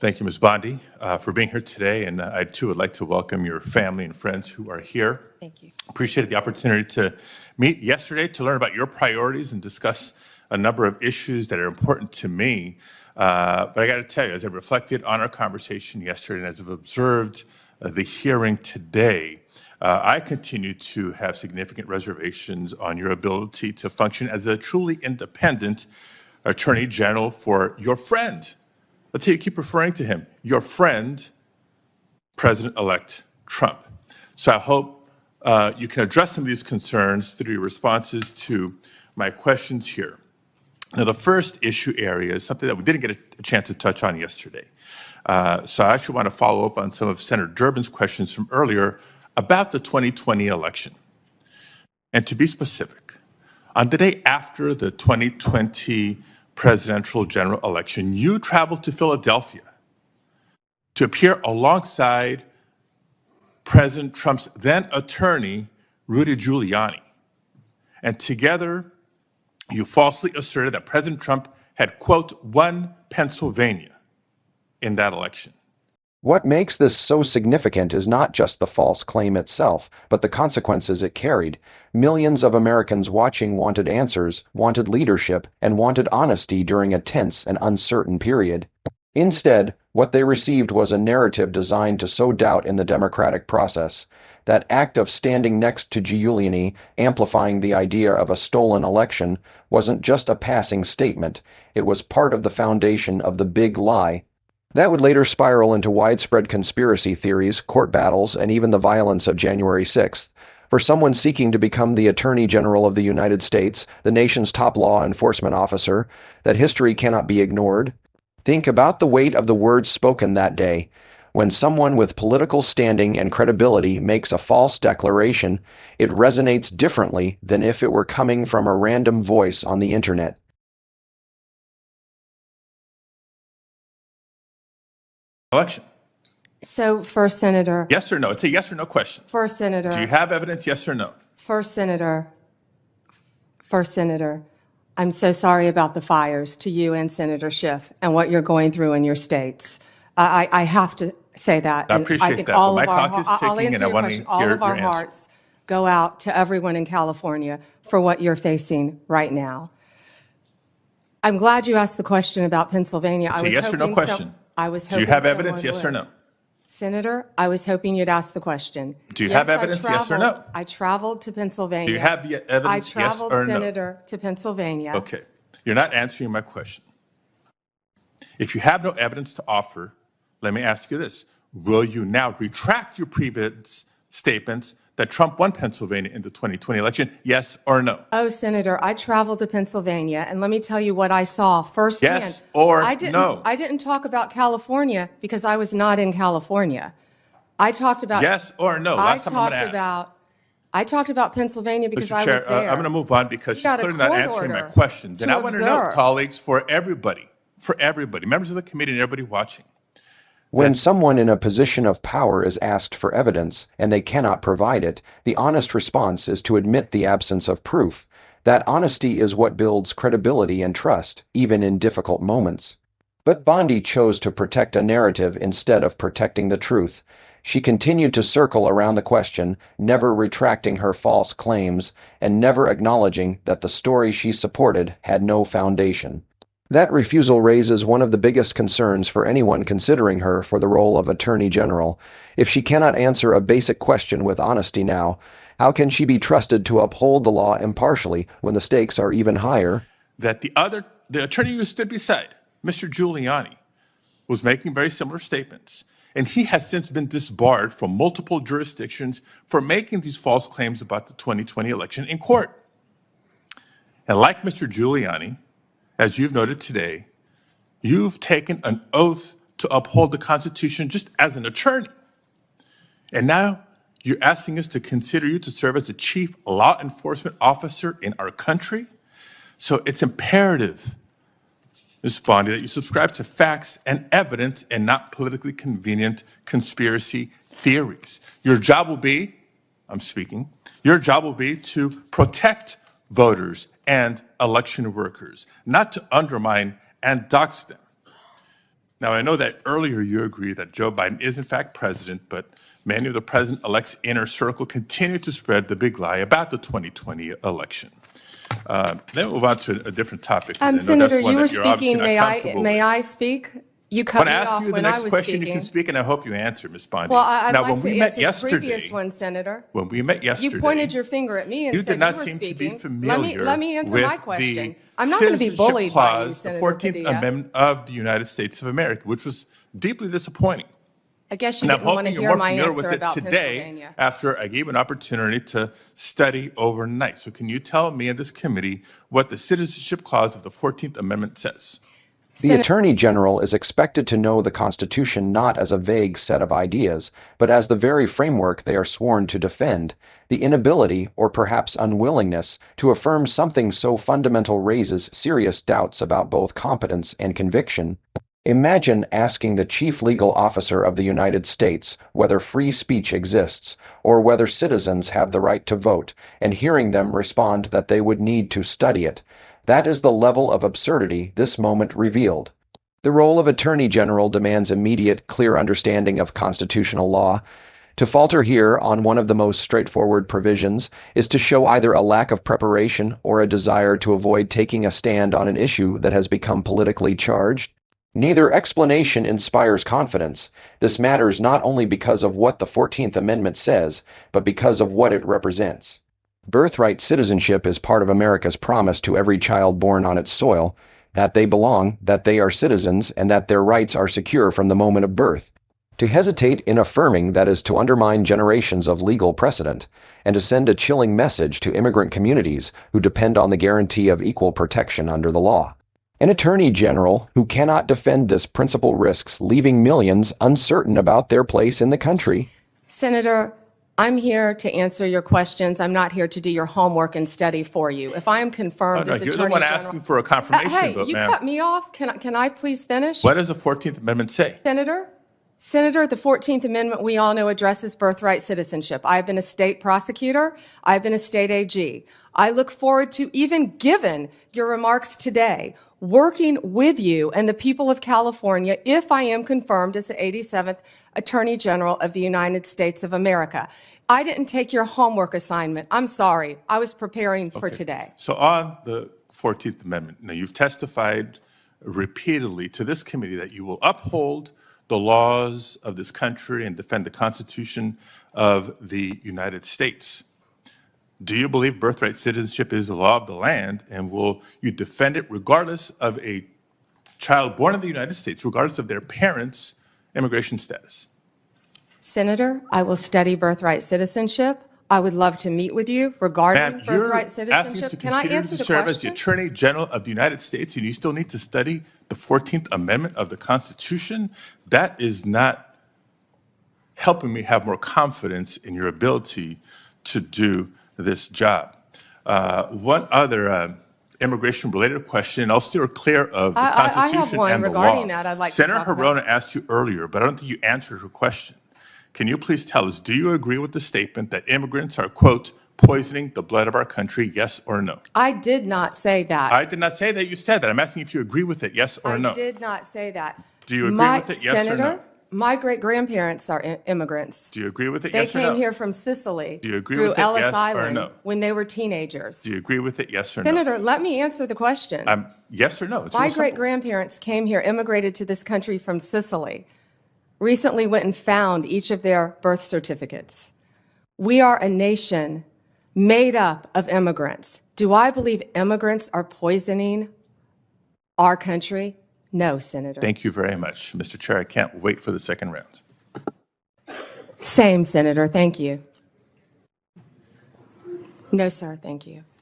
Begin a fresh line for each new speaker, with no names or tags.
Thank you, Ms. Bondi, for being here today, and I too would like to welcome your family and friends who are here.
Thank you.
Appreciated the opportunity to meet yesterday to learn about your priorities and discuss a number of issues that are important to me. But I got to tell you, as I reflected on our conversation yesterday and as I've observed the hearing today, I continue to have significant reservations on your ability to function as a truly independent Attorney General for your friend. Let's say you keep referring to him, your friend, President-elect Trump. So I hope you can address some of these concerns through your responses to my questions here. Now, the first issue area is something that we didn't get a chance to touch on yesterday. So I actually want to follow up on some of Senator Durbin's questions from earlier about the 2020 election. And to be specific, on the day after the 2020 presidential general election, you traveled to Philadelphia to appear alongside President Trump's then attorney, Rudy Giuliani. And together, you falsely asserted that President Trump had, quote, won Pennsylvania in that election.
What makes this so significant is not just the false claim itself, but the consequences it carried. Millions of Americans watching wanted answers, wanted leadership, and wanted honesty during a tense and uncertain period. Instead, what they received was a narrative designed to sow doubt in the democratic process. That act of standing next to Giuliani, amplifying the idea of a stolen election, wasn't just a passing statement. It was part of the foundation of the big lie. That would later spiral into widespread conspiracy theories, court battles, and even the violence of January 6th. For someone seeking to become the Attorney General of the United States, the nation's top law enforcement officer, that history cannot be ignored. Think about the weight of the words spoken that day. When someone with political standing and credibility makes a false declaration, it resonates differently than if it were coming from a random voice on the internet.
Election.
So, First Senator.
Yes or no? It's a yes or no question.
First Senator.
Do you have evidence, yes or no?
First Senator. I'm so sorry about the fires to you and Senator Schiff and what you're going through in your states. I have to say that.
I appreciate
think
that,
all
but
of
my
our,
clock is
I'll
ticking
answer
and I
your
want to
question.
hear
All of our
your answer.
hearts go out to everyone in California for what you're facing right now. I'm glad you asked the question about Pennsylvania.
It's a yes or no question. Do you have evidence, yes or no?
Senator, I was hoping you'd ask the question.
Do you have evidence, yes or no?
I traveled to Pennsylvania.
Do you have the evidence, yes or no?
I traveled, Senator, to Pennsylvania.
Okay. You're not answering my question. If you have no evidence to offer, let me ask you this. Will you now retract your previous statements that Trump won Pennsylvania in the 2020 election, yes or no?
Oh, Senator, I traveled to Pennsylvania, and let me tell you what I saw firsthand.
Yes or
no? I didn't talk about California because I was not in California. I talked about...
Yes or no? Last time I'm going to ask.
I talked about Pennsylvania because I was there.
I'm going to move on because she's clearly not answering my questions. And I want to know, colleagues, for everybody, members of the committee and everybody watching.
When someone in a position of power is asked for evidence and they cannot provide it, the honest response is to admit the absence of proof. That honesty is what builds credibility and trust, even in difficult moments. But Bondi chose to protect a narrative instead of protecting the truth. She continued to circle around the question, never retracting her false claims and never acknowledging that the story she supported had no foundation. That refusal raises one of the biggest concerns for anyone considering her for the role of Attorney General. If she cannot answer a basic question with honesty now, how can she be trusted to uphold the law impartially when the stakes are even higher?
That the attorney who stood beside Mr. Giuliani was making very similar statements. And he has since been disbarred from multiple jurisdictions for making these false claims about the 2020 election in court. And like Mr. Giuliani, as you've noted today, you've taken an oath to uphold the Constitution just as an attorney. And now you're asking us to consider you to serve as the chief law enforcement officer in our country. So it's imperative, Ms. Bondi, that you subscribe to facts and evidence and not politically convenient conspiracy theories. Your job will be, your job will be to protect voters and election workers, not to undermine and dox them. Now, I know that earlier you agreed that Joe Biden is in fact president, but many of the president-elect's inner circle continue to spread the big lie about the 2020 election. Then we'll move on to a different topic, because I know
Senator,
that's one
you were
that you're obviously
speaking.
not comfortable
May
with.
I speak? You
I
cut
want
me
to ask
off
you the
when I
next
was
question. You
speaking.
can speak, and I hope you answer, Ms. Bondi.
Well, I'd
now,
like
when
to
we met
answer the previous
yesterday,
one, Senator.
when we met yesterday,
You pointed your finger at me and
you
said
did not
you were
seem to be
speaking.
familiar
Let me answer
with
my
the
question. I'm not going to be
citizenship
bullied by you,
clause, the
Senator
14th
Padilla.
Amendment of the United States of America, which was deeply disappointing.
I guess you
And I'm
didn't want to
hoping you're
hear
more
my
familiar
answer
with it
about
today
Pennsylvania.
after I gave an opportunity to study overnight. So can you tell me and this committee what the citizenship clause of the 14th Amendment says?
The Attorney General is expected to know the Constitution not as a vague set of ideas, but as the very framework they are sworn to defend. The inability, or perhaps unwillingness, to affirm something so fundamental raises serious doubts about both competence and conviction. Imagine asking the chief legal officer of the United States whether free speech exists, or whether citizens have the right to vote, and hearing them respond that they would need to study it. That is the level of absurdity this moment revealed. The role of Attorney General demands immediate, clear understanding of constitutional law. To falter here on one of the most straightforward provisions is to show either a lack of preparation or a desire to avoid taking a stand on an issue that has become politically charged. Neither explanation inspires confidence. This matters not only because of what the 14th Amendment says, but because of what it represents. Birthright citizenship is part of America's promise to every child born on its soil, that they belong, that they are citizens, and that their rights are secure from the moment of birth. To hesitate in affirming that is to undermine generations of legal precedent, and to send a chilling message to immigrant communities who depend on the guarantee of equal protection under the law. An attorney general who cannot defend this principle risks leaving millions uncertain about their place in the country.
Senator, I'm here to answer your questions. I'm not here to do your homework and study for you. If I am confirmed as
You're
Attorney
the one
General,
asking for a confirmation
hey,
vote,
you
ma'am.
cut me off. Can I please finish?
What does the 14th Amendment say?
Senator, the 14th Amendment, we all know, addresses birthright citizenship. I've been a state prosecutor. I've been a state AG. I look forward to, even given your remarks today, working with you and the people of California if I am confirmed as the 87th Attorney General of the United States of America. I didn't take your homework assignment. I'm sorry. I was preparing for today.
So on the 14th Amendment, now you've testified repeatedly to this committee that you will uphold the laws of this country and defend the Constitution of the United States. Do you believe birthright citizenship is the law of the land, and will you defend it regardless of a child born in the United States, regardless of their parents' immigration status?
Senator, I will study birthright citizenship. I would love to meet with you regarding
Ma'am, you're
birthright
asking us to
citizenship. Can I
continue
answer
to
the
serve as the
question?
Attorney General of the United States, and you still need to study the 14th Amendment of the Constitution? That is not helping me have more confidence in your ability to do this job. One other immigration-related question, I'll steer clear of the
I
Constitution
have one
and the
regarding
law.
that I'd like to
Senator
talk about.
Hirona asked you earlier, but I don't think you answered her question. Can you please tell us, do you agree with the statement that immigrants are, quote, poisoning the blood of our country, yes or no?
I did not say that.
I did not say that you said that. I'm asking if you agree with it, yes or no.
I did not say that.
Do you agree with it, yes or
Senator,
no?
my great-grandparents are immigrants.
Do you agree with it,
They
yes or no?
came here from Sicily
Do you agree
through
with it,
Ellis
yes or
Island
no?
when they were teenagers.
Do you agree with it, yes or no?
Senator, let me answer the question.
Yes or no? It's
My
real simple.
great-grandparents came here, immigrated to this country from Sicily, recently went and found each of their birth certificates. We are a nation made up of immigrants. Do I believe immigrants are poisoning our country? No, Senator.
Thank you very much, Mr. Chair. I can't wait for the second round.
Same, Senator. Thank you. No, sir. Thank you.